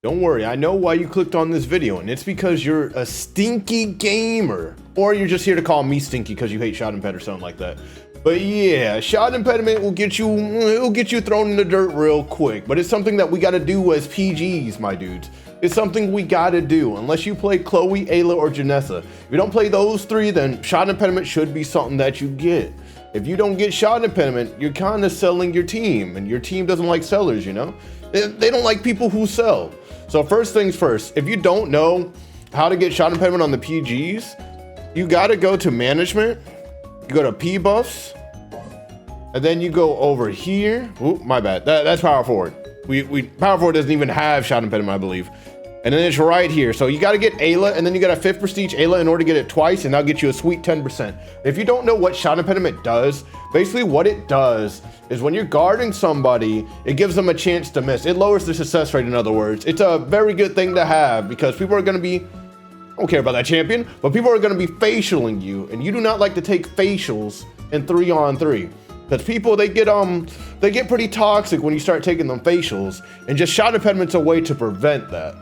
Don't worry, I know why you clicked on this video, and it's because you're a stinky gamer. Or you're just here to call me stinky because you hate shot imped or something like that. But yeah, shot impediment will get you thrown in the dirt real quick. But it's something that we gotta do as PGs, my dudes. It's something we gotta do, unless you play Chloe, Ayla, or Janessa. If you don't play those three, then shot impediment should be something that you get. If you don't get shot impediment, you're kind of selling your team, and your team doesn't like sellers, you know? They don't like people who sell. So first things first, if you don't know how to get shot impediment on the PGs, you gotta go to management, you go to P buffs, and then you go over here. Oop, my bad, that's power forward. Power forward doesn't even have shot impediment, I believe. And then it's right here. So you gotta get Ayla, and then you got a 5th prestige Ayla in order to get it twice, and that'll get you a sweet 10%. If you don't know what shot impediment does, basically what it does is when you're guarding somebody, it gives them a chance to miss. It lowers their success rate, in other words. It's a very good thing to have because people are gonna be, I don't care about that champion, but people are gonna be facialing you, and you do not like to take facials in 3-on-3. Because people, they get pretty toxic when you start taking them facials, and just shot impediment's a way to prevent that.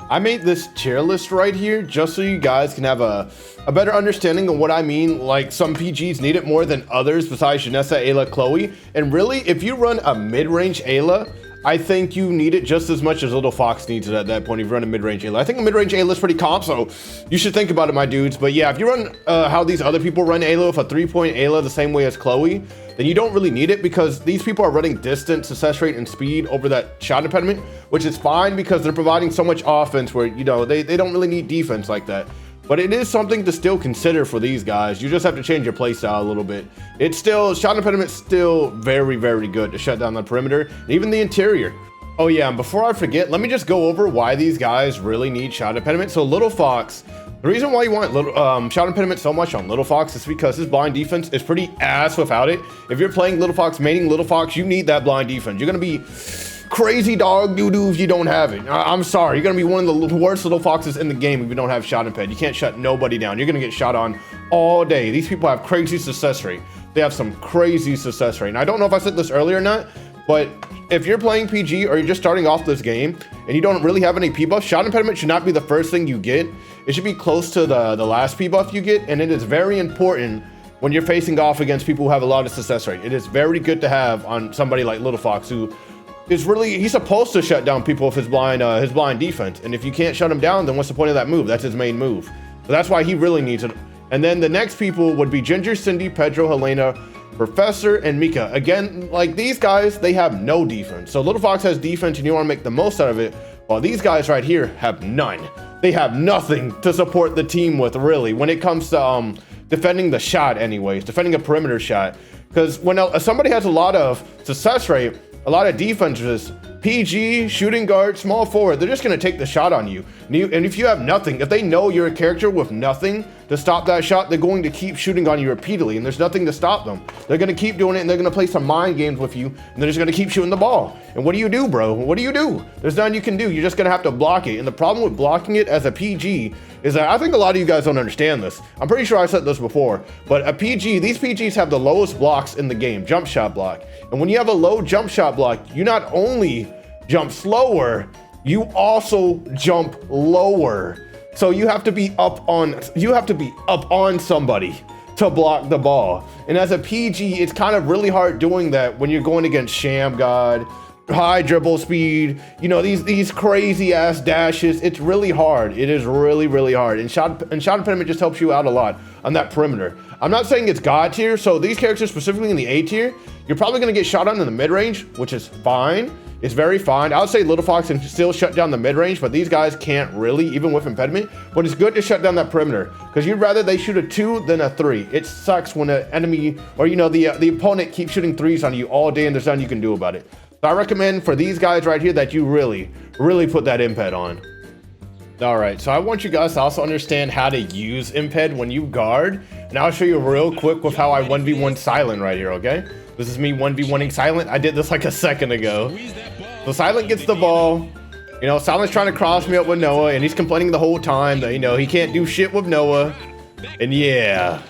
I made this tier list right here just so you guys can have a better understanding of what I mean. Like, some PGs need it more than others besides Janessa, Ayla, Chloe. And really, if you run a mid-range Ayla, I think you need it just as much as Little Fox needs it at that point if you run a mid-range Ayla. I think a mid-range Ayla is pretty comp, so you should think about it, my dudes. But yeah, if you run how these other people run Ayla with a 3-point Ayla the same way as Chloe, then you don't really need it because these people are running distance, success rate, and speed over that shot impediment, which is fine because they're providing so much offense where, you know, they don't really need defense like that. But it is something to still consider for these guys. You just have to change your playstyle a little bit. It's still, shot impediment's still very, very good to shut down the perimeter and even the interior. Oh yeah, and before I forget, let me just go over why these guys really need shot impediment. So Little Fox, the reason why you want shot impediment so much on Little Fox is because his blind defense is pretty ass without it. If you're playing Little Fox, maining Little Fox, you need that blind defense. You're gonna be crazy dog doo-doo if you don't have it. I'm sorry, you're gonna be one of the worst Little Foxes in the game if you don't have shot imped. You can't shut nobody down. You're gonna get shot on all day. These people have crazy success rate. They have some crazy success rate. And I don't know if I said this earlier or not, but if you're playing PG or you're just starting off this game and you don't really have any P buff, shot impediment should not be the first thing you get. It should be close to the last P buff you get, and it is very important when you're facing off against people who have a lot of success rate. It is very good to have on somebody like Little Fox, who is really, he's supposed to shut down people with his blind defense. And if you can't shut him down, then what's the point of that move? That's his main move. So that's why he really needs it. And then the next people would be Ginger, Cindy, Pedro, Helena, Professor, and Mika. Again, like these guys, they have no defense. So Little Fox has defense and you want to make the most out of it, while these guys right here have none. They have nothing to support the team with, really, when it comes to defending the shot anyways, defending a perimeter shot. Because when somebody has a lot of success rate, a lot of defenses, PG, shooting guard, small forward, they're just going to take the shot on you. And if you have nothing, if they know you're a character with nothing to stop that shot, they're going to keep shooting on you repeatedly, and there's nothing to stop them. They're going to keep doing it, and they're going to play some mind games with you, and they're just going to keep shooting the ball. And what do you do, bro? What do you do? There's nothing you can do. You're just going to have to block it. And the problem with blocking it as a PG is that I think a lot of you guys don't understand this. I'm pretty sure I said this before, but a PG, these PGs have the lowest blocks in the game, jump shot block. And when you have a low jump shot block, you not only jump slower, you also jump lower. So you have to be up on somebody to block the ball. And as a PG, it's kind of really hard doing that when you're going against Sham God, high dribble speed, you know, these crazy ass dashes. It's really hard. It is really, really hard. And shot impediment just helps you out a lot on that perimeter. I'm not saying it's God tier. So these characters specifically in the A tier, you're probably going to get shot on in the mid range, which is fine. It's very fine. I would say Little Fox can still shut down the mid range, but these guys can't really, even with impediment. But it's good to shut down that perimeter because you'd rather they shoot a 2 than a 3. It sucks when an enemy or, you know, the opponent keeps shooting 3s on you all day and there's nothing you can do about it. So I recommend for these guys right here that you really, really put that imped on. All right, so I want you guys to also understand how to use imped when you guard, and I'll show you real quick with how I 1v1 Silent right here, okay? This is me 1v1ing Silent. I did this like a second ago. So Silent gets the ball. You know, Silent's trying to cross me up with Noah, and he's complaining the whole time that, you know, he can't do shit with Noah. And yeah,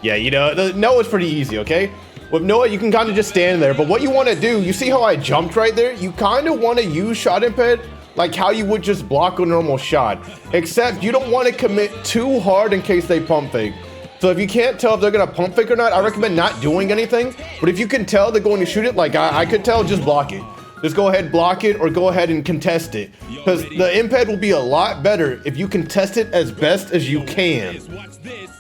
you know, Noah's pretty easy, okay? With Noah, you can kind of just stand there, but what you want to do, you see how I jumped right there? You kind of want to use shot imped like how you would just block a normal shot, except you don't want to commit too hard in case they pump fake. So if you can't tell if they're gonna pump fake or not, I recommend not doing anything. But if you can tell they're going to shoot it, like I could tell, just block it. Just go ahead, block it, or go ahead and contest it. Because the imped will be a lot better if you contest it as best as you can.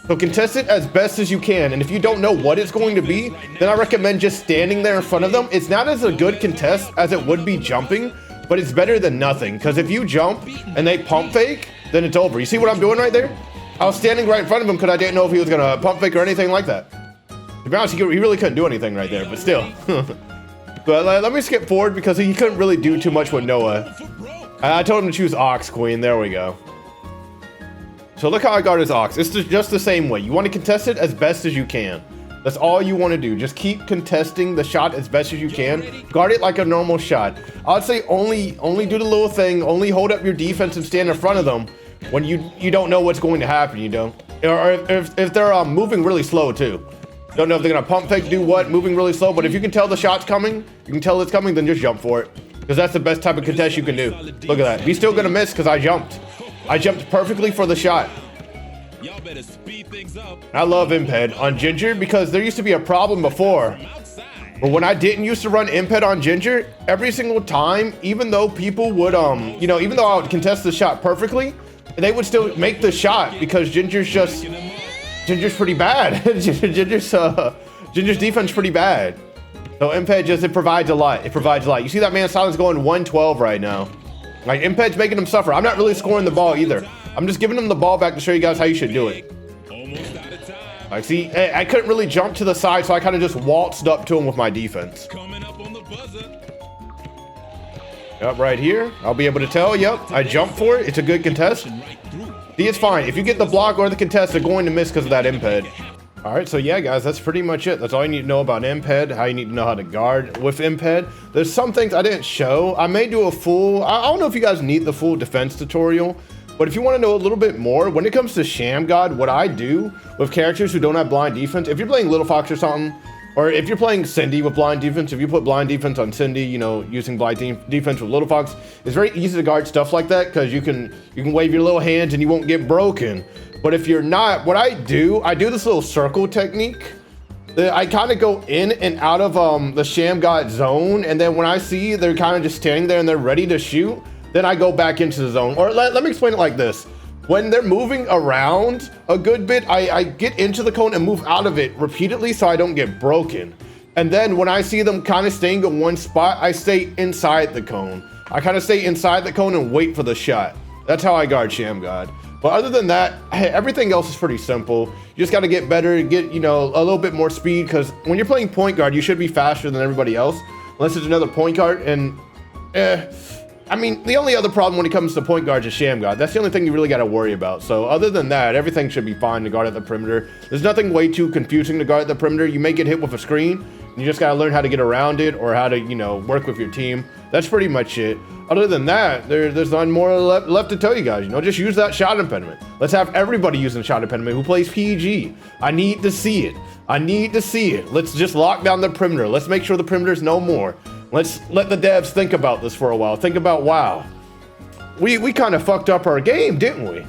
So contest it as best as you can, and if you don't know what it's going to be, then I recommend just standing there in front of them. It's not as a good contest as it would be jumping, but it's better than nothing. Because if you jump and they pump fake, then it's over. You see what I'm doing right there? I was standing right in front of him because I didn't know if he was gonna pump fake or anything like that. To be honest, he really couldn't do anything right there, but still. But let me skip forward because he couldn't really do too much with Noah. I told him to choose Ox Queen. There we go. So look how I guard his Ox. It's just the same way. You want to contest it as best as you can. That's all you want to do. Just keep contesting the shot as best as you can. Guard it like a normal shot. I would say only do the little thing. Only hold up your defense and stand in front of them when you don't know what's going to happen, you know? Or if they're moving really slow too. Don't know if they're gonna pump fake, do what, moving really slow, but if you can tell the shot's coming, you can tell it's coming, then just jump for it. Because that's the best type of contest you can do. Look at that. He's still gonna miss because I jumped. I jumped perfectly for the shot. I love imped on Ginger because there used to be a problem before. But when I didn't used to run imped on Ginger, every single time, even though people would, even though I would contest the shot perfectly, they would still make the shot because Ginger's pretty bad. Ginger's defense pretty bad. So imped it provides a lot. It provides a lot. You see that man Silence going 112 right now. Like imped's making him suffer. I'm not really scoring the ball either. I'm just giving him the ball back to show you guys how you should do it. Like see, I couldn't really jump to the side, so I kind of just waltzed up to him with my defense. Yep, right here. I'll be able to tell. Yep, I jumped for it. It's a good contest. See, it's fine. If you get the block or the contest, they're going to miss because of that imped. All right, so yeah, guys, that's pretty much it. That's all you need to know about imped, how you need to know how to guard with imped. There's some things I didn't show. I may do a full, I don't know if you guys need the full defense tutorial, but if you want to know a little bit more, when it comes to Shammgod, what I do with characters who don't have blind defense, if you're playing Little Fox or something, or if you're playing Cindy with blind defense, if you put blind defense on Cindy, you know, using blind defense with Little Fox, it's very easy to guard stuff like that because you can wave your little hands and you won't get broken. But if you're not, what I do this little circle technique. I kind of go in and out of the Shammgod zone, and then when I see they're kind of just standing there and they're ready to shoot, then I go back into the zone. Or let me explain it like this. When they're moving around a good bit, I get into the cone and move out of it repeatedly so I don't get broken. And then when I see them kind of staying in one spot, I stay inside the cone. I kind of stay inside the cone and wait for the shot. That's how I guard Shammgod. But other than that, everything else is pretty simple. You just got to get better, get, a little bit more speed, because when you're playing point guard, you should be faster than everybody else, unless it's another point guard. And I mean, the only other problem when it comes to point guards is Shammgod. That's the only thing you really got to worry about. So other than that, everything should be fine to guard at the perimeter. There's nothing way too confusing to guard at the perimeter. You may get hit with a screen. You just got to learn how to get around it or how to, work with your team. That's pretty much it. Other than that, there's nothing more left to tell you guys. Just use that shot impediment. Let's have everybody using shot impediment who plays PG. I need to see it. I need to see it. Let's just lock down the perimeter. Let's make sure the perimeter's no more. Let's let the devs think about this for a while. Think about, wow, we kind of fucked up our game, didn't we?